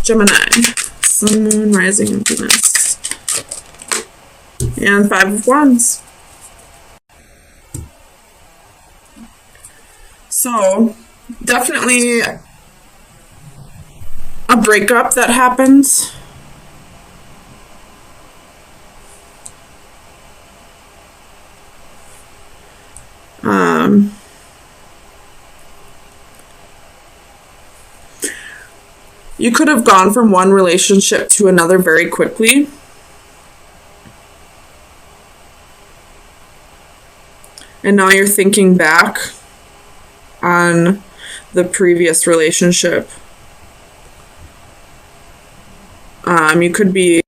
Gemini, Sun, Moon, Rising, and Venus. And 5 of Wands. So, definitely a breakup that happens. You could have gone from one relationship to another very quickly. And now you're thinking back on the previous relationship. You could be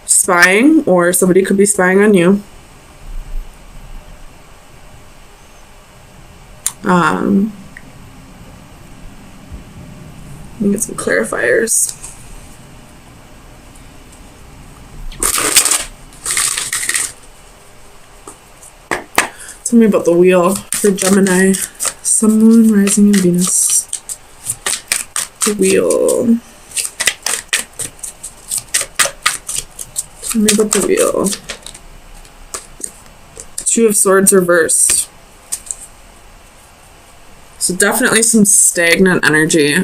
spying, or somebody could be spying on you. Let me get some clarifiers. Tell me about the wheel for Gemini, Sun, Moon, Rising, and Venus. The wheel. Tell me about the wheel. 2 of Swords reversed. So definitely some stagnant energy.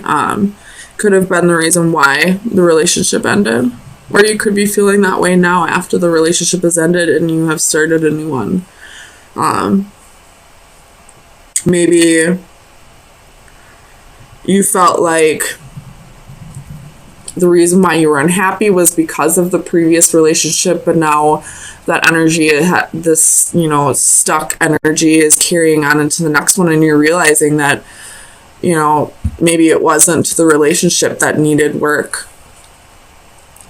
Could have been the reason why the relationship ended. Or you could be feeling that way now after the relationship has ended and you have started a new one. Maybe you felt like the reason why you were unhappy was because of the previous relationship, but now that energy, this, stuck energy is carrying on into the next one, and you're realizing that, maybe it wasn't the relationship that needed work.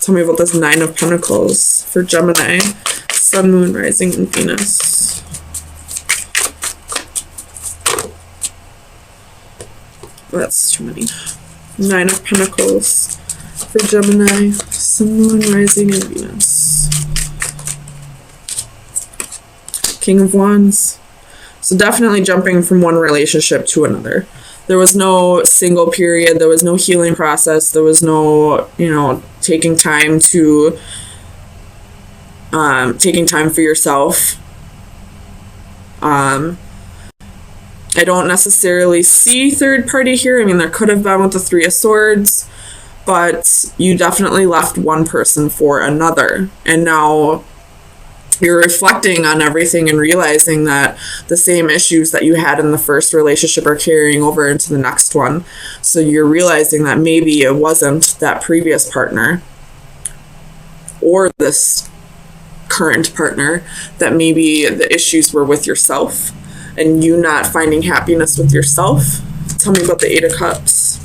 Tell me about this 9 of Pentacles for Gemini, Sun, Moon, Rising, and Venus. That's too many. 9 of Pentacles for Gemini, Sun, Moon, Rising, and Venus. King of Wands. So definitely jumping from one relationship to another. There was no single period. There was no healing process. There was no, taking time for yourself. I don't necessarily see third party here. I mean, there could have been with the 3 of Swords, but you definitely left one person for another. And now you're reflecting on everything and realizing that the same issues that you had in the first relationship are carrying over into the next one. So you're realizing that maybe it wasn't that previous partner or this current partner, that maybe the issues were with yourself and you not finding happiness with yourself. Tell me about the 8 of Cups.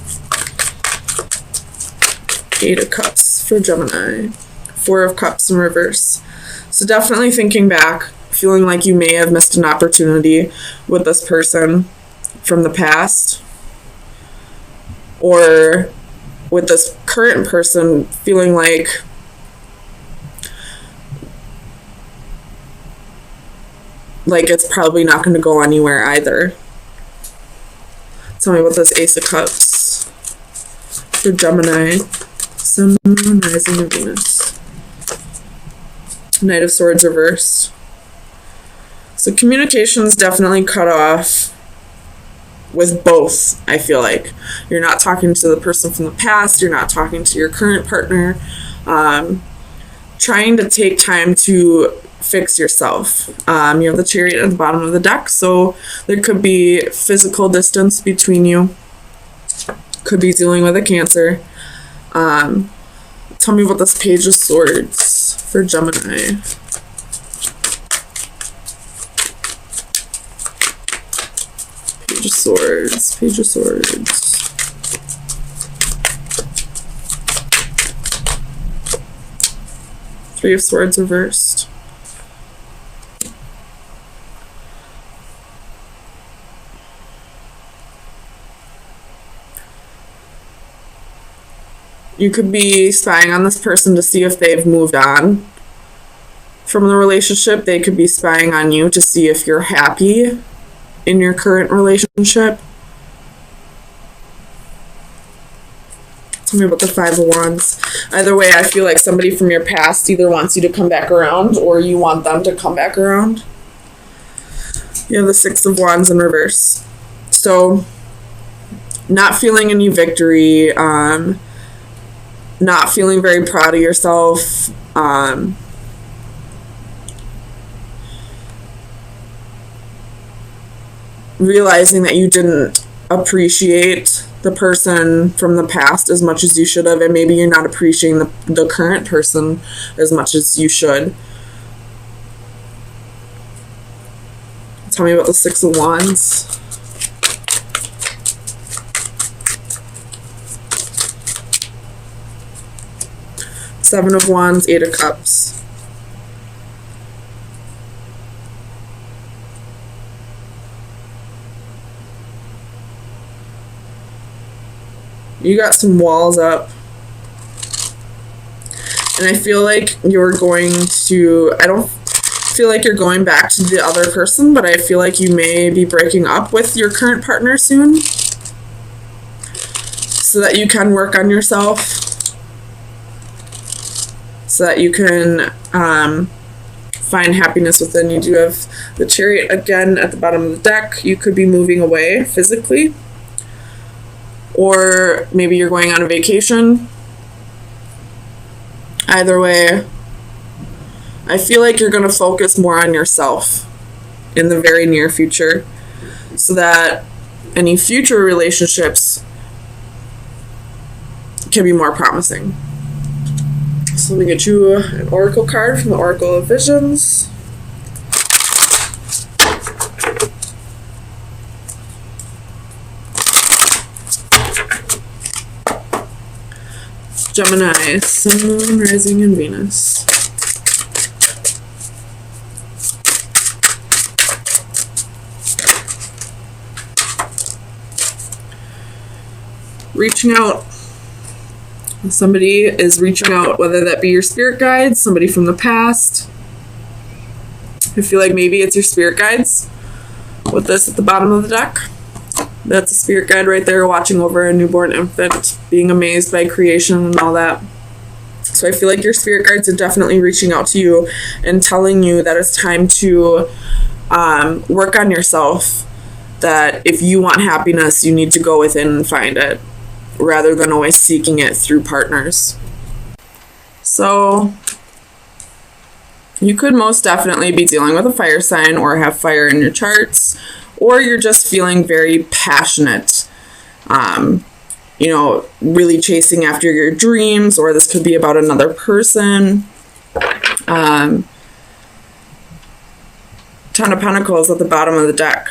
8 of Cups for Gemini. 4 of Cups in reverse. So definitely thinking back, feeling like you may have missed an opportunity with this person from the past, or with this current person feeling like it's probably not going to go anywhere either. Tell me about this Ace of Cups for Gemini, Sun, Moon, Rising, and Venus. Knight of Swords reversed. So communication's definitely cut off with both, I feel like. You're not talking to the person from the past. You're not talking to your current partner. Trying to take time to fix yourself. You have the Chariot at the bottom of the deck, so there could be physical distance between you. Could be dealing with a Cancer. Tell me about this Page of Swords for Gemini. Page of Swords, Page of Swords. Three of Swords reversed. You could be spying on this person to see if they've moved on from the relationship. They could be spying on you to see if you're happy in your current relationship. Tell me about the Five of Wands. Either way, I feel like somebody from your past either wants you to come back around or you want them to come back around. You have the Six of Wands in reverse. So, not feeling any victory, not feeling very proud of yourself, realizing that you didn't appreciate the person from the past as much as you should have, and maybe you're not appreciating the current person as much as you should. Tell me about the Six of Wands. Seven of Wands, Eight of Cups. You got some walls up. And I feel like you're going to, I don't feel like you're going back to the other person, but I feel like you may be breaking up with your current partner soon, so that you can work on yourself, so that you can find happiness within. You do have the Chariot again at the bottom of the deck. You could be moving away physically, or maybe you're going on a vacation. Either way, I feel like you're going to focus more on yourself in the very near future, so that any future relationships can be more promising. So let me get you an oracle card from the Oracle of Visions. Gemini, Sun, Moon, Rising, and Venus. Reaching out. Somebody is reaching out, whether that be your spirit guides, somebody from the past. I feel like maybe it's your spirit guides with this at the bottom of the deck. That's a spirit guide right there, watching over a newborn infant, being amazed by creation and all that. So I feel like your spirit guides are definitely reaching out to you and telling you that it's time to work on yourself, that if you want happiness, you need to go within and find it, rather than always seeking it through partners. So you could most definitely be dealing with a fire sign or have fire in your charts, or you're just feeling very passionate, really chasing after your dreams, or this could be about another person. Ten of Pentacles at the bottom of the deck.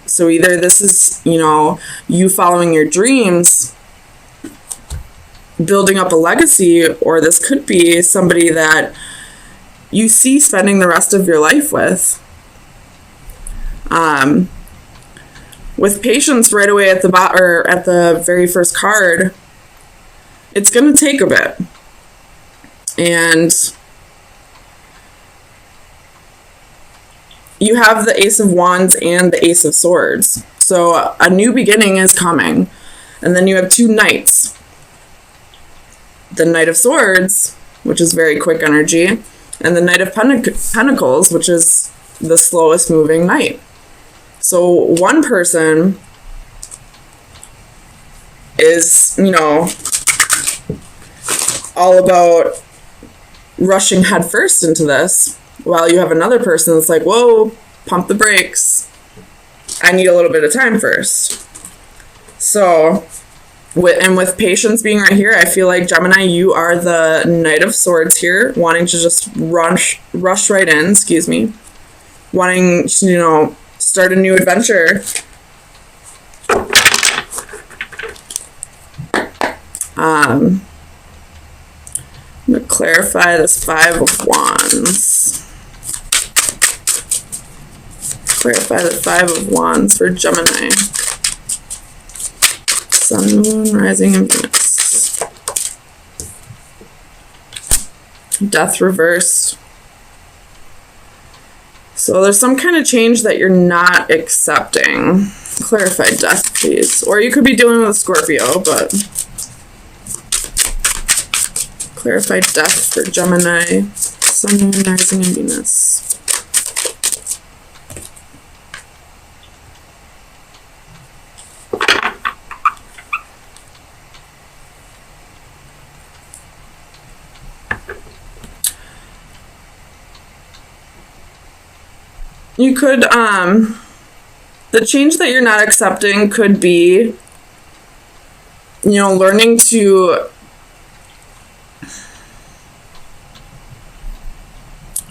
So either this is, you following your dreams, building up a legacy, or this could be somebody that you see spending the rest of your life with. With Patience right away at the very first card, it's going to take a bit. And you have the Ace of Wands and the Ace of Swords. So a new beginning is coming. And then you have two Knights. The Knight of Swords, which is very quick energy, and the Knight of Pentacles, which is the slowest moving knight. So one person is, all about rushing headfirst into this, while you have another person that's like, whoa, pump the brakes. I need a little bit of time first. So, with Patience being right here, I feel like, Gemini, you are the Knight of Swords here, wanting to just rush right in, wanting to, start a new adventure. I'm going to clarify this Five of Wands. Clarify the Five of Wands for Gemini. Sun, Moon, Rising, and Venus. Death reversed. So there's some kind of change that you're not accepting. Clarify Death, please. Or you could be dealing with a Scorpio, but clarify death for Gemini, Sun, Moon, Rising, and Venus. You could, the change that you're not accepting could be, you know, learning to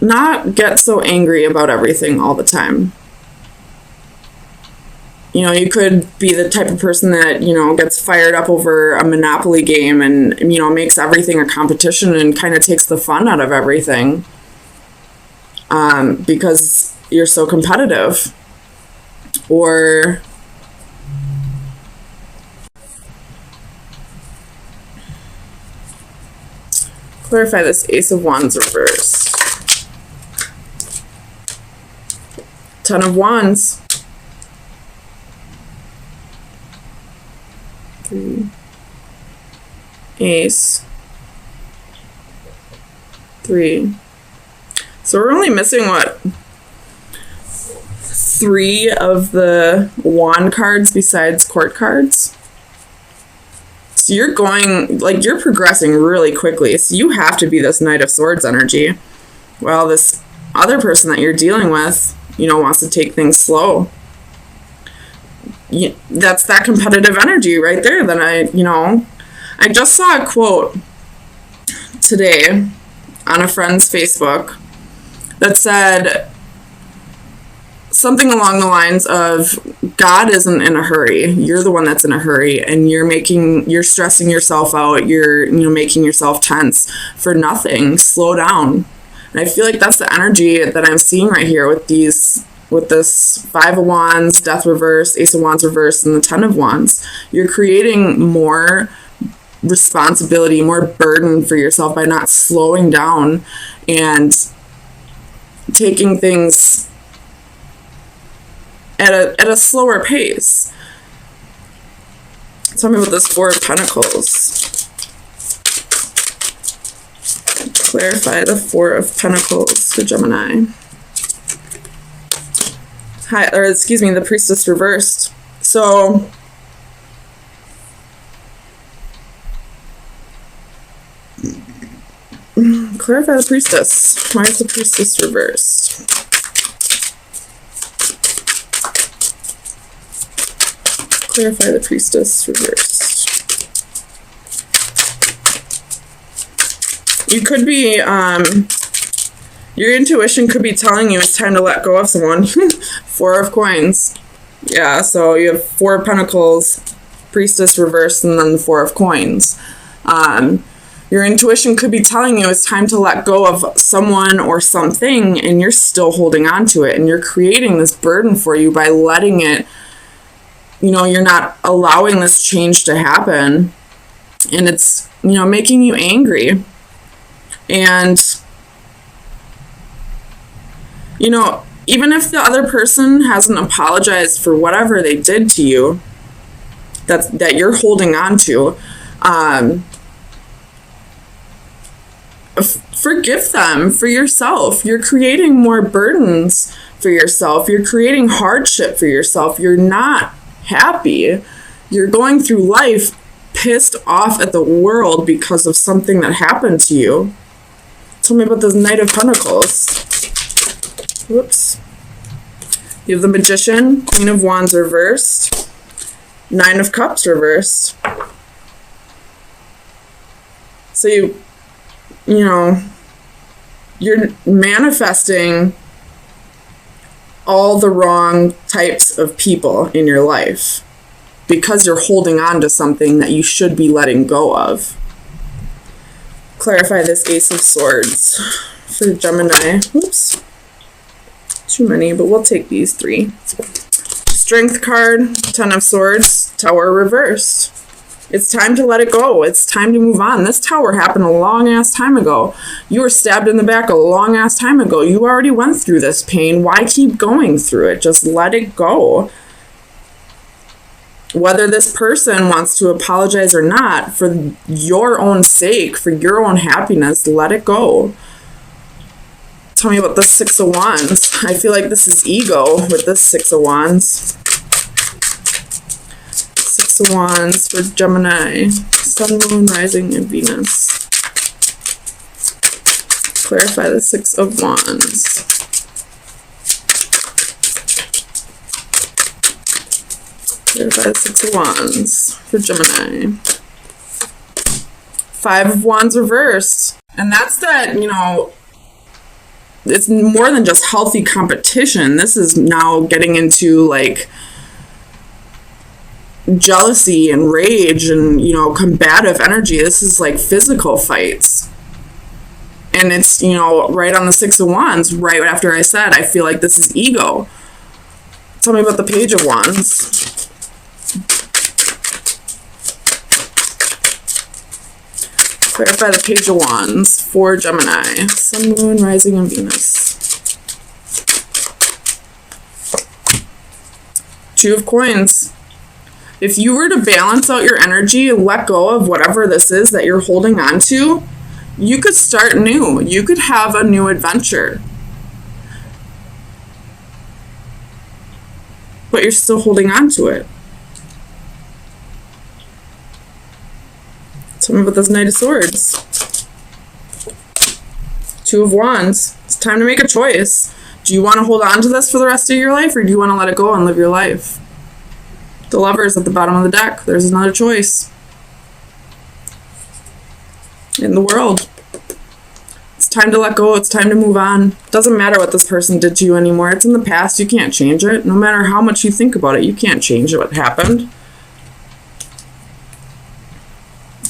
not get so angry about everything all the time. You know, you could be the type of person that, you know, gets fired up over a Monopoly game and, you know, makes everything a competition and kind of takes the fun out of everything. Because you're so competitive. Or clarify this Ace of Wands reversed. 10 of Wands. 3. Ace. 3. So we're only missing, what, 3 of the wand cards besides court cards? So you're going, like, you're progressing really quickly. So you have to be this Knight of Swords energy. Well, this other person that you're dealing with, you know, wants to take things slow. That's that competitive energy right there that I just saw a quote today on a friend's Facebook that said something along the lines of, God isn't in a hurry. You're the one that's in a hurry, and you're stressing yourself out. You're, you know, making yourself tense for nothing. Slow down. And I feel like that's the energy that I'm seeing right here with this 5 of Wands, Death reverse, Ace of Wands reverse, and the 10 of Wands. You're creating more responsibility, more burden for yourself by not slowing down and taking things at a slower pace. Tell me about this 4 of Pentacles. Clarify the 4 of Pentacles for Gemini. The Priestess reversed. So clarify the Priestess. Why is the Priestess reversed? Clarify the Priestess reversed. You could be, your intuition could be telling you it's time to let go of someone. 4 of Coins. Yeah, so you have 4 of Pentacles, Priestess reversed, and then the 4 of Coins. Your intuition could be telling you it's time to let go of someone or something, and you're still holding on to it, and you're creating this burden for you by letting it, you know, you're not allowing this change to happen, and it's, you know, making you angry. And, you know, even if the other person hasn't apologized for whatever they did to you, that you're holding on to, forgive them for yourself. You're creating more burdens for yourself. You're creating hardship for yourself. You're not happy. You're going through life pissed off at the world because of something that happened to you. Tell me about this Knight of Pentacles. Whoops. You have the Magician, Queen of Wands reversed, 9 of Cups reversed. So you know, you're manifesting all the wrong types of people in your life because you're holding on to something that you should be letting go of. Clarify this Ace of Swords for Gemini. Oops. Too many, but we'll take these 3. Strength card, 10 of Swords, Tower reversed. It's time to let it go. It's time to move on. This tower happened a long-ass time ago. You were stabbed in the back a long-ass time ago. You already went through this pain. Why keep going through it? Just let it go. whether this person wants to apologize or not, for your own sake, for your own happiness, let it go. Tell me about the Six of Wands. I feel like this is ego with this Six of Wands. Six of Wands for Gemini. Sun, Moon, Rising, and Venus. Clarify the Six of Wands. Clarify the Six of Wands for Gemini. Five of Wands reversed. And that's that, you know, it's more than just healthy competition. This is now getting into like jealousy and rage and, you know, combative energy. This is like physical fights. And it's, you know, right on the Six of Wands, right after I said, I feel like this is ego. Tell me about the Page of Wands. Clarify the Page of Wands for Gemini. Sun, Moon, Rising, and Venus. Two of Coins. If you were to balance out your energy and let go of whatever this is that you're holding on to, you could start new. You could have a new adventure. But you're still holding on to it. Tell me about this Knight of Swords. Two of Wands. It's time to make a choice. Do you want to hold on to this for the rest of your life, or do you want to let it go and live your life? The Lovers at the bottom of the deck. There's another choice. In the World. It's time to let go. It's time to move on. Doesn't matter what this person did to you anymore. It's in the past. You can't change it. No matter how much you think about it, you can't change what happened.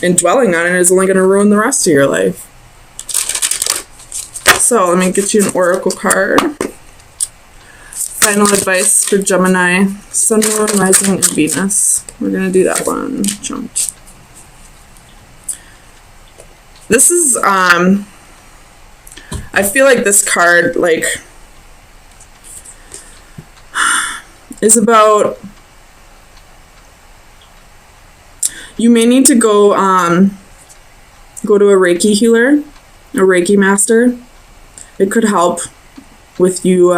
And dwelling on it is only going to ruin the rest of your life. So let me get you an oracle card. Final advice for Gemini. Sun, Moon, Rising, and Venus. We're going to do that one. Jumped. This is, I feel like this card, like, is about, you may need to go to a Reiki healer, a Reiki master. It could help with you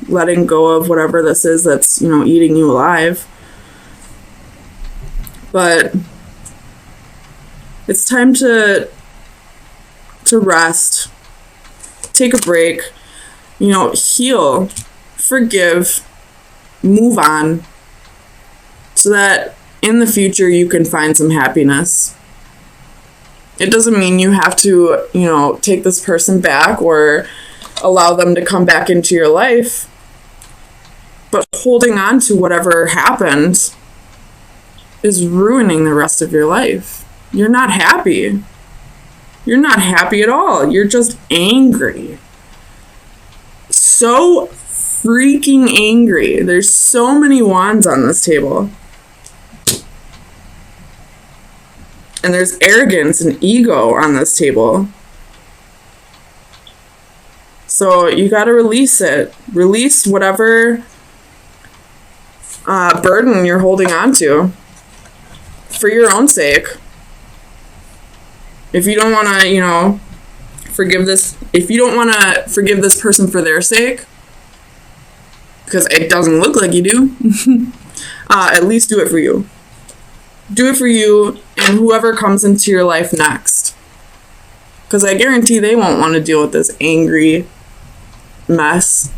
letting go of whatever this is that's, you know, eating you alive. But it's time to rest, take a break, you know, heal, forgive, move on, so that in the future you can find some happiness. It doesn't mean you have to, you know, take this person back or allow them to come back into your life. But holding on to whatever happened is ruining the rest of your life. You're not happy. You're not happy at all. You're just angry. So freaking angry. There's so many wands on this table. And there's arrogance and ego on this table. So you got to release it. Release whatever burden you're holding on to for your own sake. If you don't want to, you know, forgive this, if you don't want to forgive this person for their sake, because it doesn't look like you do, at least do it for you. Do it for you and whoever comes into your life next. Because I guarantee they won't want to deal with this angry mess.